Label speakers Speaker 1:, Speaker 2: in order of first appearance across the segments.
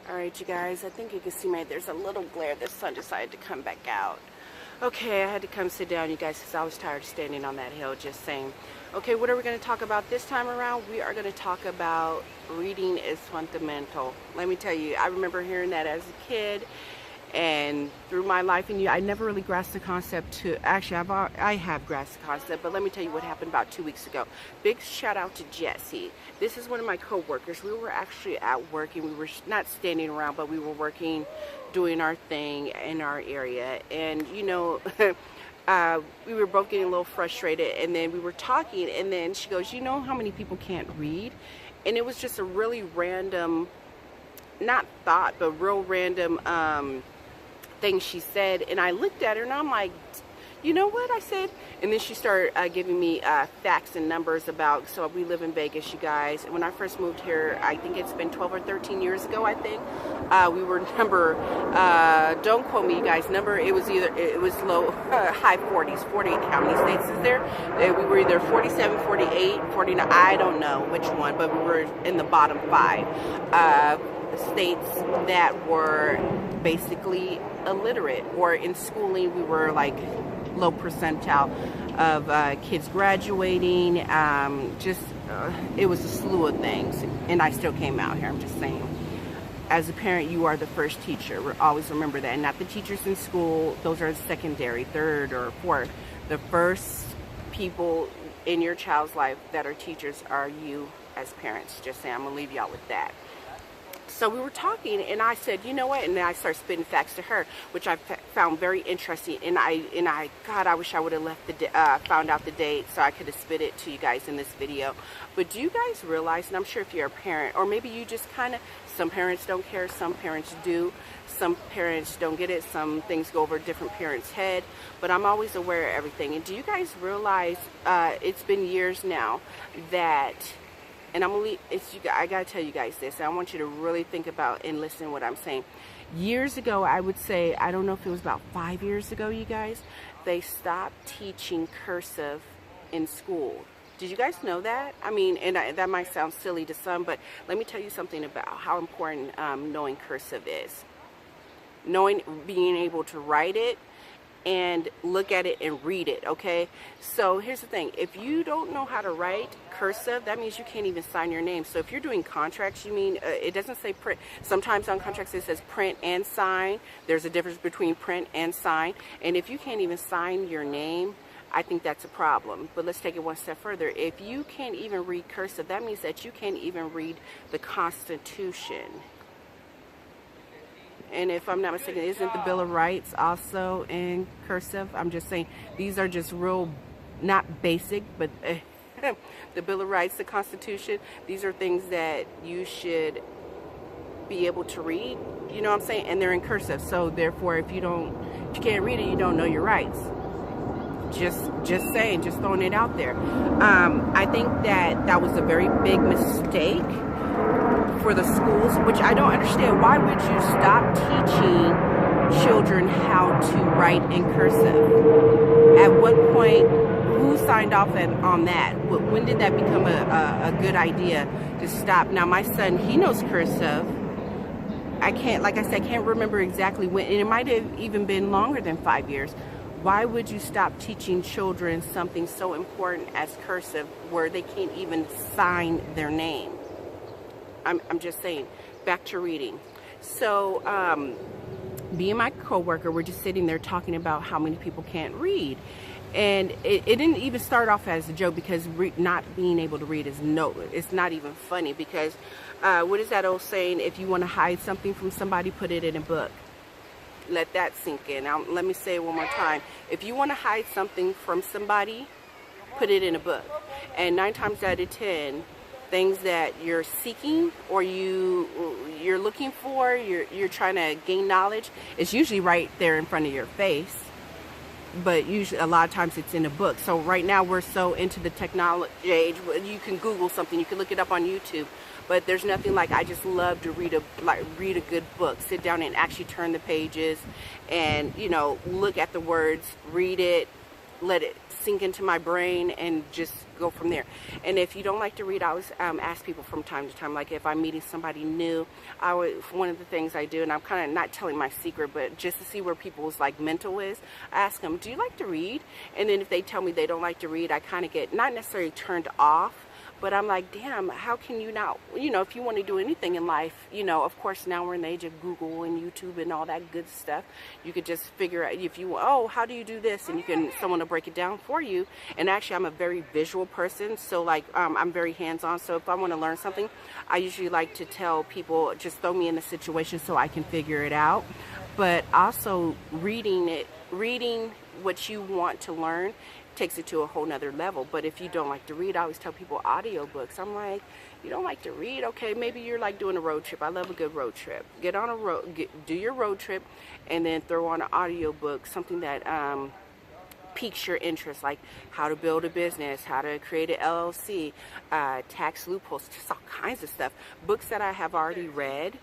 Speaker 1: Alright, you guys, I think you can see there's a little glare. The sun decided to come back out. Okay, I had to come sit down, you guys, because I was tired of standing on that hill, just saying. Okay, what are we going to talk about this time around? We are going to talk about reading is fundamental. Let me tell you, I remember hearing that as a kid, and through my life, and I never really grasped the concept to, actually, I have grasped the concept, but let me tell you what happened about 2 weeks ago. Big shout out to Jesse. This is one of my co-workers. We were actually at work, and we were not standing around, but we were working, doing our thing in our area, and you know, we were both getting a little frustrated, and then we were talking, and then she goes, you know how many people can't read? And it was just a really random, not thought, but real random thing she said, and I looked at her and I'm like, you know what I said? And then she started giving me facts and numbers about, so we live in Vegas, you guys, and when I first moved here, I think it's been 12 or 13 years ago, I think, we were number, don't quote me, you guys, number, it was low, high 40s, 48, how many states is there? We were either 47, 48, 49, I don't know which one, but we were in the bottom 5 states that were basically illiterate, or in schooling we were like low percentile of kids graduating. It was a slew of things, and I still came out here. I'm just saying, as a parent, you are the first teacher. Always remember that. And not the teachers in school, those are secondary, third or fourth. The first people in your child's life that are teachers are you as parents. Just saying, I'm gonna leave y'all with that. So we were talking, and I said, you know what? And then I started spitting facts to her, which I found very interesting. And God, I wish I would have left found out the date so I could have spit it to you guys in this video. But do you guys realize? And I'm sure if you're a parent, or maybe you just kind of, some parents don't care, some parents do, some parents don't get it, some things go over different parents' head. But I'm always aware of everything. And do you guys realize? It's been years now that. And I gotta tell you guys this. I want you to really think about and listen to what I'm saying. Years ago, I would say, I don't know if it was about 5 years ago, you guys, they stopped teaching cursive in school. Did you guys know that? I mean, and that might sound silly to some, but let me tell you something about how important knowing cursive is. Being able to write it, and look at it and read it, okay? So here's the thing. If you don't know how to write cursive, that means you can't even sign your name. So if you're doing contracts, you mean, it doesn't say print. Sometimes on contracts it says print and sign. There's a difference between print and sign. And if you can't even sign your name, I think that's a problem. But let's take it one step further. If you can't even read cursive, that means that you can't even read the Constitution. And if I'm not mistaken, isn't the Bill of Rights also in cursive? I'm just saying, these are just real, not basic, but the Bill of Rights, the Constitution, these are things that you should be able to read, you know what I'm saying? And they're in cursive, so therefore if you can't read it, you don't know your rights. Just saying, just throwing it out there. I think that was a very big mistake for the schools, which I don't understand. Why would you stop teaching children how to write in cursive? At what point, who signed off on that? When did that become a good idea to stop? Now my son, he knows cursive. I can't, like I said, I can't remember exactly when, and it might have even been longer than 5 years. Why would you stop teaching children something so important as cursive where they can't even sign their name? I'm just saying, back to reading. So me and my coworker were just sitting there talking about how many people can't read. And it didn't even start off as a joke, because not being able to read it's not even funny, because what is that old saying? If you want to hide something from somebody, put it in a book. Let that sink in. Now, let me say it one more time. If you want to hide something from somebody, put it in a book. And 9 times out of 10, things that you're seeking or you're looking for, you're trying to gain knowledge, it's usually right there in front of your face. But usually, a lot of times, it's in a book. So right now, we're so into the technology age. You can Google something, you can look it up on YouTube. But there's nothing like, I just love to read a good book. Sit down and actually turn the pages, and look at the words, read it, let it sink into my brain and just go from there. And if you don't like to read, I always ask people from time to time, like if I'm meeting somebody new, one of the things I do, and I'm kind of not telling my secret, but just to see where people's like mental is, I ask them, do you like to read? And then if they tell me they don't like to read, I kind of get not necessarily turned off, but I'm like, damn, how can you not, you know, if you want to do anything in life, you know, of course now we're in the age of Google and YouTube and all that good stuff. You could just figure out if you, oh, how do you do this? And you can, someone will break it down for you. And actually I'm a very visual person. So like, I'm very hands-on. So if I want to learn something, I usually like to tell people, just throw me in the situation so I can figure it out. But also reading what you want to learn takes it to a whole nother level. But if you don't like to read, I always tell people audiobooks. I'm like, you don't like to read? Okay, maybe you're like doing a road trip. I love a good road trip. Get on a road, do your road trip, and then throw on an audiobook, something that piques your interest, like how to build a business, how to create an LLC, tax loopholes, just all kinds of stuff. Books that I have already read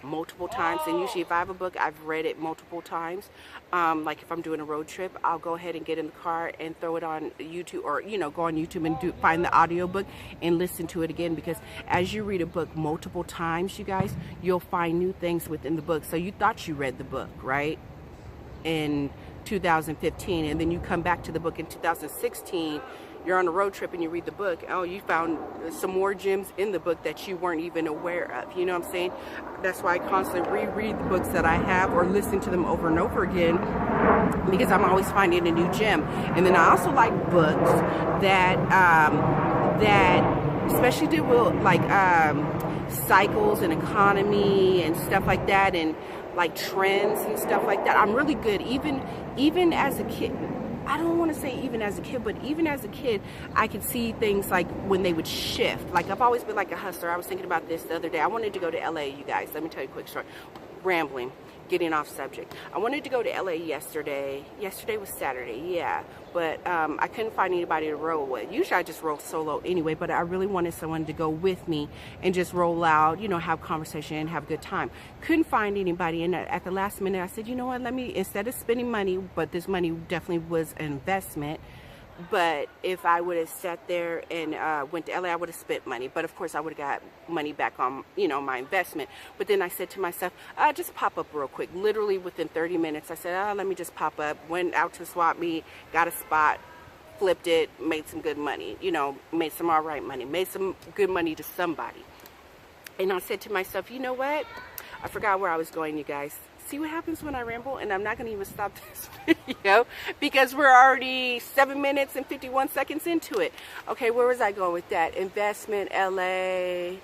Speaker 1: multiple times, and usually if I have a book, I've read it multiple times. Like if I'm doing a road trip, I'll go ahead and get in the car and throw it on YouTube, or you know, go on YouTube and find the audiobook and listen to it again, because as you read a book multiple times, you guys, you'll find new things within the book. So you thought you read the book, right, in 2015, and then you come back to the book in 2016, you're on a road trip and you read the book, oh, you found some more gems in the book that you weren't even aware of. You know what I'm saying? That's why I constantly reread the books that I have or listen to them over and over again, because I'm always finding a new gem. And then I also like books that especially deal with like cycles and economy and stuff like that, and like trends and stuff like that. I'm really good, even as a kid. I don't want to say even as a kid, but even as a kid, I could see things like when they would shift. Like I've always been like a hustler. I was thinking about this the other day. I wanted to go to LA, you guys. Let me tell you a quick story. Rambling, getting off subject. I wanted to go to LA yesterday. Yesterday was Saturday, yeah. But I couldn't find anybody to roll with. Usually I just roll solo anyway, but I really wanted someone to go with me and just roll out, you know, have conversation and have a good time. Couldn't find anybody, and at the last minute I said, you know what, let me, instead of spending money, but this money definitely was an investment. But if I would have sat there and went to LA, I would have spent money. But of course, I would have got money back on, you know, my investment. But then I said to myself, just pop up real quick. Literally within 30 minutes, I said, let me just pop up. Went out to swap meet, got a spot, flipped it, made some good money. You know, made some all right money, made some good money to somebody. And I said to myself, you know what? I forgot where I was going, you guys. See what happens when I ramble? And I'm not going to even stop this video because we're already 7 minutes and 51 seconds into it. Okay, where was I going with that? Investment, LA,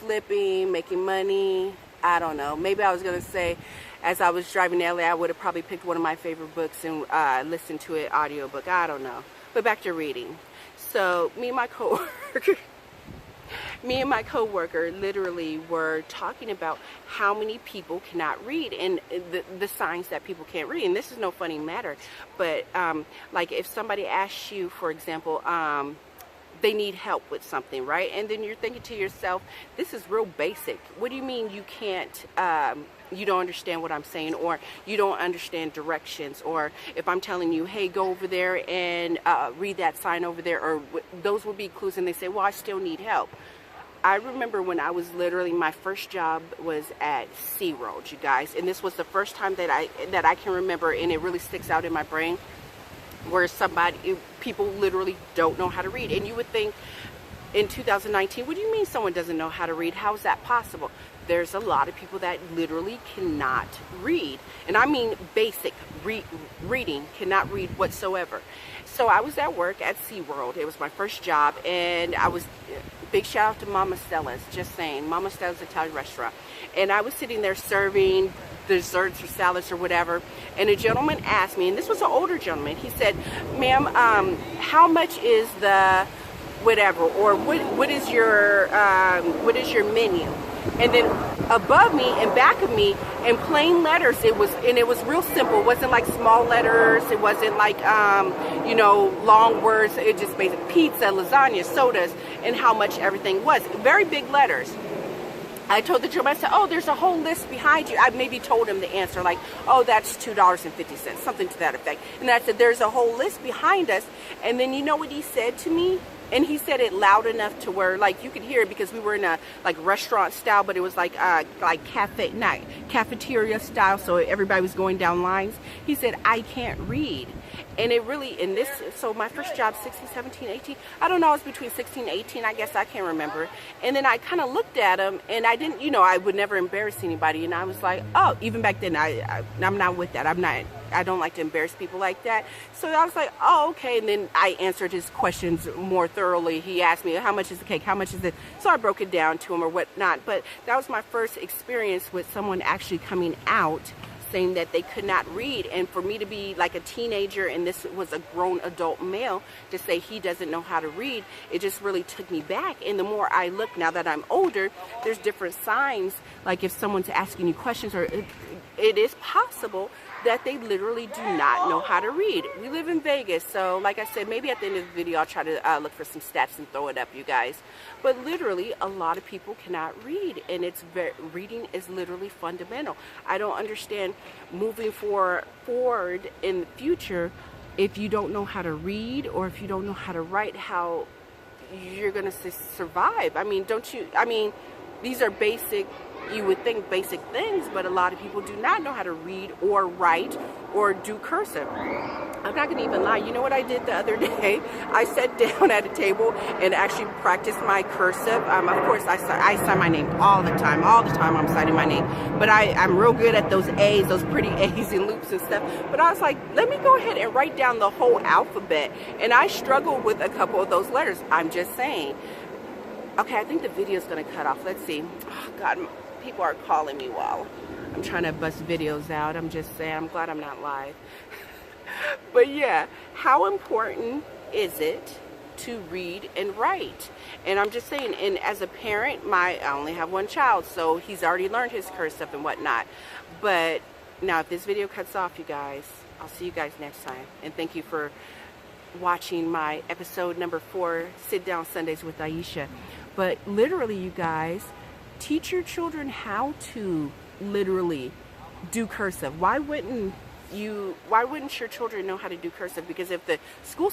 Speaker 1: flipping, making money. I don't know. Maybe I was going to say, as I was driving to LA, I would have probably picked one of my favorite books and listened to it, audiobook. I don't know. But back to reading. So me and my coworker literally were talking about how many people cannot read, and the signs that people can't read. And this is no funny matter, but like if somebody asks you, for example, they need help with something, right? And then you're thinking to yourself, this is real basic. What do you mean you can't, you don't understand what I'm saying, or you don't understand directions? Or if I'm telling you, hey, go over there and read that sign over there, or those would be clues, and they say, well, I still need help. I remember when I was literally, my first job was at SeaWorld, you guys, and this was the first time that I can remember, and it really sticks out in my brain, where people literally don't know how to read. And you would think in 2019, what do you mean someone doesn't know how to read? How is that possible? There's a lot of people that literally cannot read, and I mean basic reading, cannot read whatsoever. So I was at work at SeaWorld. It was my first job, and I was, big shout out to Mama Stella's, just saying, Mama Stella's Italian restaurant. And I was sitting there serving desserts or salads or whatever, and a gentleman asked me, and this was an older gentleman, he said, ma'am, how much is the whatever, or what is your menu? And then above me and back of me in plain letters, it was real simple. It wasn't like small letters. It wasn't like, you know, long words. It just basic pizza, lasagna, sodas, and how much everything was. Very big letters. I told the gentleman, I said, oh, there's a whole list behind you. I maybe told him the answer, like, oh, that's $2.50, something to that effect. And I said, there's a whole list behind us. And then you know what he said to me? And he said it loud enough to where, like, you could hear it, because we were in a, like, restaurant style, but it was like cafeteria style, so everybody was going down lines. He said, I can't read. And it really, in this, so my first job, 16, 17, 18, I don't know, it was between 16 and 18, I guess, I can't remember. And then I kind of looked at him, and I didn't, you know, I would never embarrass anybody, and I was like, oh, even back then, I'm not with that. I don't like to embarrass people like that. So I was like, oh, okay. And then I answered his questions more thoroughly. He asked me, how much is the cake? How much is it? So I broke it down to him or whatnot. But that was my first experience with someone actually coming out saying that they could not read. And for me to be like a teenager, and this was a grown adult male, to say he doesn't know how to read, it just really took me back. And the more I look, now that I'm older, there's different signs. Like if someone's asking you questions, or it is possible that they literally do not know how to read. We live in Vegas, so like I said, maybe at the end of the video I'll try to look for some stats and throw it up, you guys. But literally, a lot of people cannot read, and reading is literally fundamental. I don't understand moving forward in the future if you don't know how to read, or if you don't know how to write, how you're gonna survive. I mean, these are basic, you would think basic things, but a lot of people do not know how to read or write or do cursive. I'm not going to even lie. You know what I did the other day? I sat down at a table and actually practiced my cursive. Of course, I sign my name all the time. All the time I'm signing my name. But I'm real good at those A's, those pretty A's and loops and stuff. But I was like, let me go ahead and write down the whole alphabet. And I struggled with a couple of those letters. I'm just saying. Okay, I think the video is going to cut off. Let's see. Oh, God, people are calling me while I'm trying to bust videos out. I'm just saying, I'm glad I'm not live. But yeah, how important is it to read and write? And I'm just saying, and as a parent, I only have one child, so he's already learned his cursive and whatnot. But now if this video cuts off, you guys, I'll see you guys next time. And thank you for watching my episode number 4, Sit Down Sundays with Aisha. But literally, you guys, teach your children how to literally do cursive. Why wouldn't your children know how to do cursive? Because if the school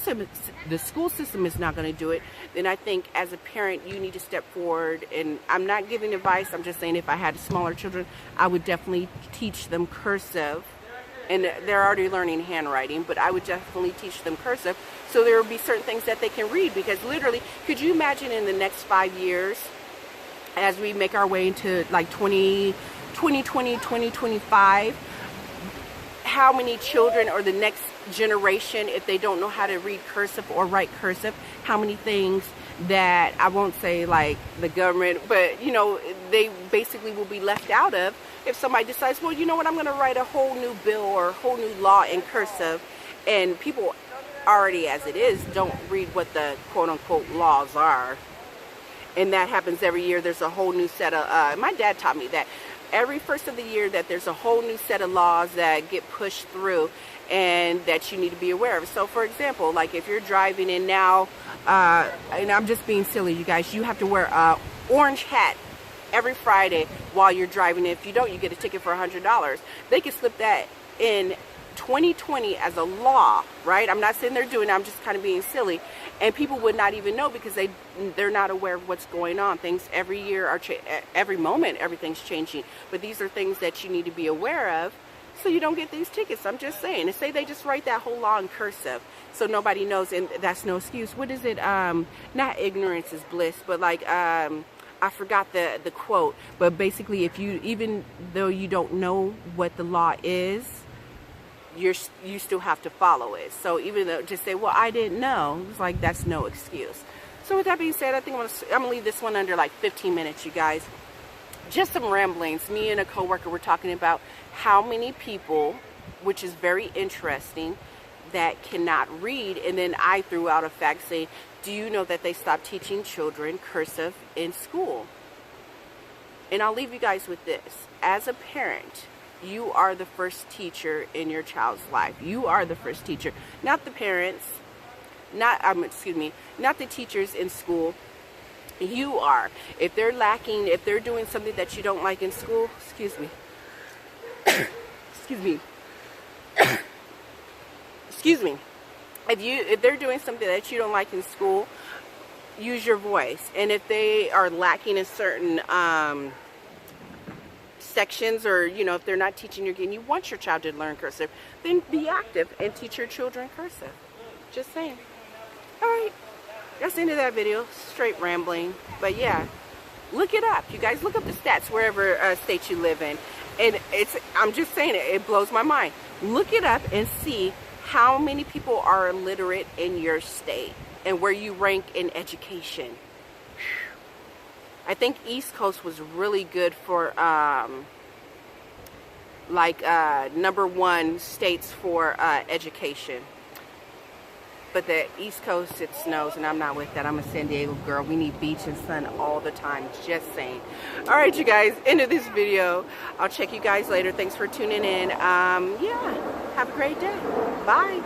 Speaker 1: system is not going to do it, then I think as a parent you need to step forward. And I'm not giving advice, I'm just saying, if I had smaller children, I would definitely teach them cursive. And they're already learning handwriting, but I would definitely teach them cursive, so there will be certain things that they can read. Because literally, could you imagine in the next 5 years, as we make our way into like 2020, 2025, how many children, or the next generation, if they don't know how to read cursive or write cursive, how many things that, I won't say like the government, but you know, they basically will be left out of if somebody decides, well, you know what, I'm going to write a whole new bill or a whole new law in cursive. And people already, as it is, don't read what the quote-unquote laws are. And that happens every year. There's a whole new set of, my dad taught me that every first of the year, that there's a whole new set of laws that get pushed through and that you need to be aware of. So for example, like if you're driving in now, and I'm just being silly, you guys, you have to wear a orange hat every Friday while you're driving. If you don't, you get a ticket for $100. They can slip that in 2020 as a law, right? I'm not saying they're doing it, I'm just kind of being silly. And people would not even know, because they're not aware of what's going on. Things every year are, every moment, everything's changing. But these are things that you need to be aware of, so you don't get these tickets. I'm just saying. And say they just write that whole law in cursive, so nobody knows, and that's no excuse. What is it? Not ignorance is bliss, but like, I forgot the quote. But basically, if you, even though you don't know what the law is, you still have to follow it. So even though, just say, well, I didn't know, it's like, that's no excuse. So with that being said, I think I'm gonna leave this one under like 15 minutes, you guys. Just some ramblings. Me and a coworker were talking about how many people, which is very interesting, that cannot read. And then I threw out a fact saying, do you know that they stopped teaching children cursive in school? And I'll leave you guys with this. As a parent, you are the first teacher in your child's life. You are the first teacher, not the parents, not the teachers in school. You are. If they're lacking, if they're doing something that you don't like in school, excuse me. Excuse me. Excuse me. If they're doing something that you don't like in school, use your voice. And if they are lacking in certain sections, or if they're not teaching and you want your child to learn cursive, then be active and teach your children cursive. Just saying. All right, that's the end of that video. Straight rambling, but yeah, look it up. You guys look up the stats wherever state you live in, and I'm just saying it blows my mind. Look it up and see how many people are illiterate in your state and where you rank in education. I think East Coast was really good for #1 states for education. But the East Coast, it snows, and I'm not with that. I'm a San Diego girl. We need beach and sun all the time. Just saying. All right, you guys, end of this video. I'll check you guys later. Thanks for tuning in. Yeah, have a great day. Bye.